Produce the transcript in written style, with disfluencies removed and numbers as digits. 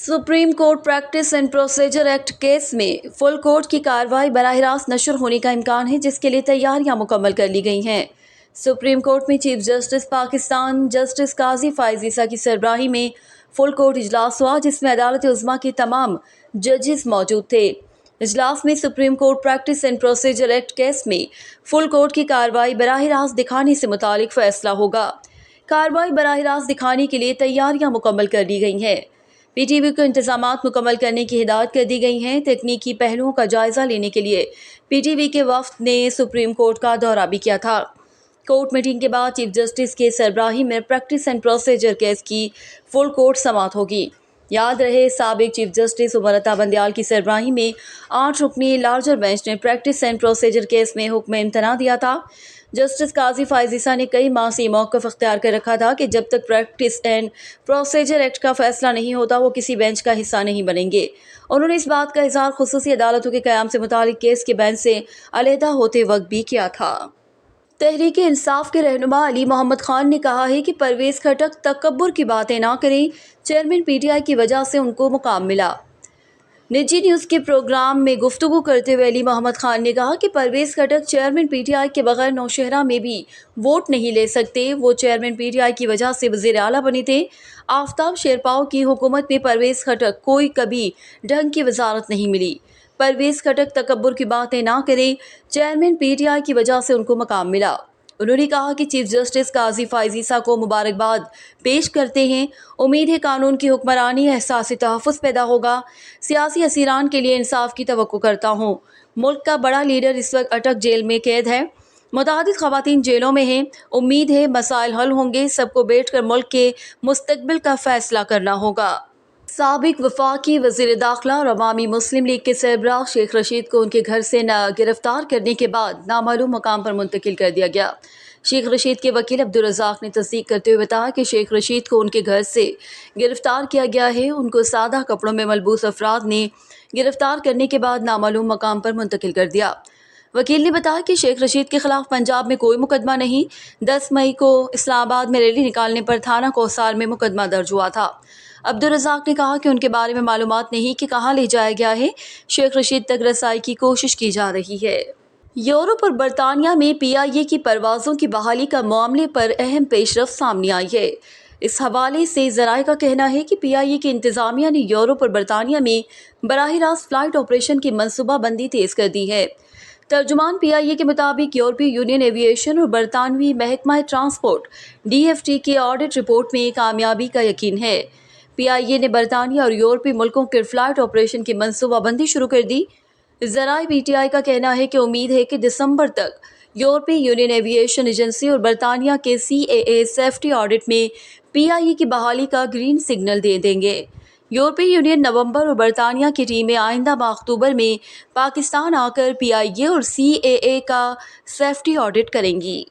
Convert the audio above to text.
Supreme court practice and procedure act case में full court की कार्रवाई बराह रास्त नशर होने का इम्कान है, जिसके लिए तैयारियां मुकम्मल कर ली गई हैं। सुप्रीम कोर्ट में चीफ जस्टिस पाकिस्तान जस्टिस काजी फायज ईसा की सरबराही में फुल कोर्ट इजलास हुआ, जिसमें अदालत उज़्मा के तमाम जजेस मौजूद थे। इजलास में supreme court practice and procedure act case में फुल कोर्ट की कार्रवाई बराह रास्त दिखाने से मुतालिक फैसला होगा। कार्रवाई बराह रास्त दिखाने के लिए तैयारियां मुकम्मल कर ली गई हैं। पीटीवी को इंतजामात मुकम्मल करने की हिदायत कर दी गई हैं। तकनीकी पहलुओं का जायजा लेने के लिए पीटीवी के वफ्द ने सुप्रीम कोर्ट का दौरा भी किया था। कोर्ट मीटिंग के बाद चीफ जस्टिस के सरबराही में प्रैक्टिस एंड प्रोसीजर केस की फुल कोर्ट समाअत होगी। याद रहे, साबिक चीफ जस्टिस उमर अता बंदयाल की सरबराही में 8 रुकनी लार्जर बेंच ने प्रैक्टिस एंड प्रोसीजर केस में हुक्म इम्तना दिया था। जस्टिस काजी फायज ईसा ने कई माह से मौक़िफ़ अख्तियार कर रखा था कि जब तक प्रैक्टिस एंड प्रोसीजर एक्ट का फैसला नहीं होता वो किसी बेंच का हिस्सा नहीं बनेंगे। उन्होंने इस बात का इज़हार खुसूसी अदालतों के क़याम से मुतालिक केस के बेंच से अलहदा होते वक्त भी किया था। तहरीक इंसाफ के रहनुमा अली मोहम्मद खान ने कहा है कि परवेज़ खटक तकब्बुर की बातें ना करें, चेयरमैन पीटीआई की वजह से उनको मुकाम मिला। निजी न्यूज़ के प्रोग्राम में गुफ्तगू करते हुए अली मोहम्मद खान ने कहा कि परवेज़ खटक चेयरमैन पीटीआई के बगैर नौशहरा में भी वोट नहीं ले सकते। वो चेयरमैन पीटीआई की वजह से वज़ीर आला बने थे। आफ्ताब शेरपाओ की हुकूमत में परवेज़ खटक कोई कभी ढंग की वजारत नहीं मिली। परवेज़ खटक तकब्बुर की बातें ना करें, चेयरमैन पीटीआई की वजह से उनको मकाम मिला। उन्होंने कहा कि चीफ जस्टिस काजी फायज ईसा को मुबारकबाद पेश करते हैं। उम्मीद है कानून की हुक्मरानी एहसास तहफ़्फ़ुज़ पैदा होगा। सियासी असीरान के लिए इंसाफ की तवक्को करता हूँ। मुल्क का बड़ा लीडर इस वक्त अटक जेल में कैद है। मुतादिद ख़वातीन जेलों में हैं। उम्मीद है मसाइल हल होंगे। सबको बैठ कर मुल्क के मुस्तकबिल का फ़ैसला करना होगा। साबिक वफाकी वज़ीर दाखिला और अवामी मुस्लिम लीग के सरबराह शेख रशीद को उनके घर से गिरफ्तार करने के बाद नामालूम मकाम पर मुंतकिल कर दिया गया। शेख रशीद के वकील अब्दुल रज़ाक ने तस्दीक करते हुए बताया कि शेख रशीद को उनके घर से गिरफ्तार किया गया है। उनको सादा कपड़ों में मलबूस अफराद ने गिरफ्तार करने के बाद नामालूम मकाम पर मुंतकिल कर दिया। वकील ने बताया कि शेख रशीद के खिलाफ पंजाब में कोई मुकदमा नहीं। 10 मई को इस्लामाबाद में रैली निकालने पर थाना कोसार में मुकदमा दर्ज हुआ था। अब्दुल रज़ाक ने कहा कि उनके बारे में मालूमात नहीं कि कहाँ ले जाया गया है। शेख रशीद तक रसाई की कोशिश की जा रही है। यूरोप और बरतानिया में पीआईए की परवाज़ों की बहाली का मामले पर अहम पेशरफ्त सामने आई है। इस हवाले से ज़राए का कहना है कि पीआईए की इंतज़ामिया ने यूरोप और बरतानिया में बराह रास्त फ़्लाइट ऑपरेशन की मनसूबाबंदी तेज़ कर दी है। तर्जुमान पीआईए के मुताबिक यूरोपीय यूनियन एविएशन और बरतानवी महकमा ट्रांसपोर्ट DFT की ऑडिट रिपोर्ट में कामयाबी का यकीन है। पीआईए ने बरतानिया और यूरोपीय मुल्कों के फ्लाइट ऑपरेशन की मनसूबाबंदी शुरू कर दी। ज़राए पीटीआई का कहना है कि उम्मीद है कि दिसंबर तक यूरोपीय यूनियन एविएशन एजेंसी और बरतानिया के CAA सेफ्टी ऑडिट में पीआईए की बहाली का ग्रीन सिग्नल दे देंगे। यूरोपीय यूनियन नवंबर और बरतानिया की टीमें आइंदा माह अक्टूबर में पाकिस्तान आकर पीआईए और CAA का सेफ्टी ऑडिट करेंगी।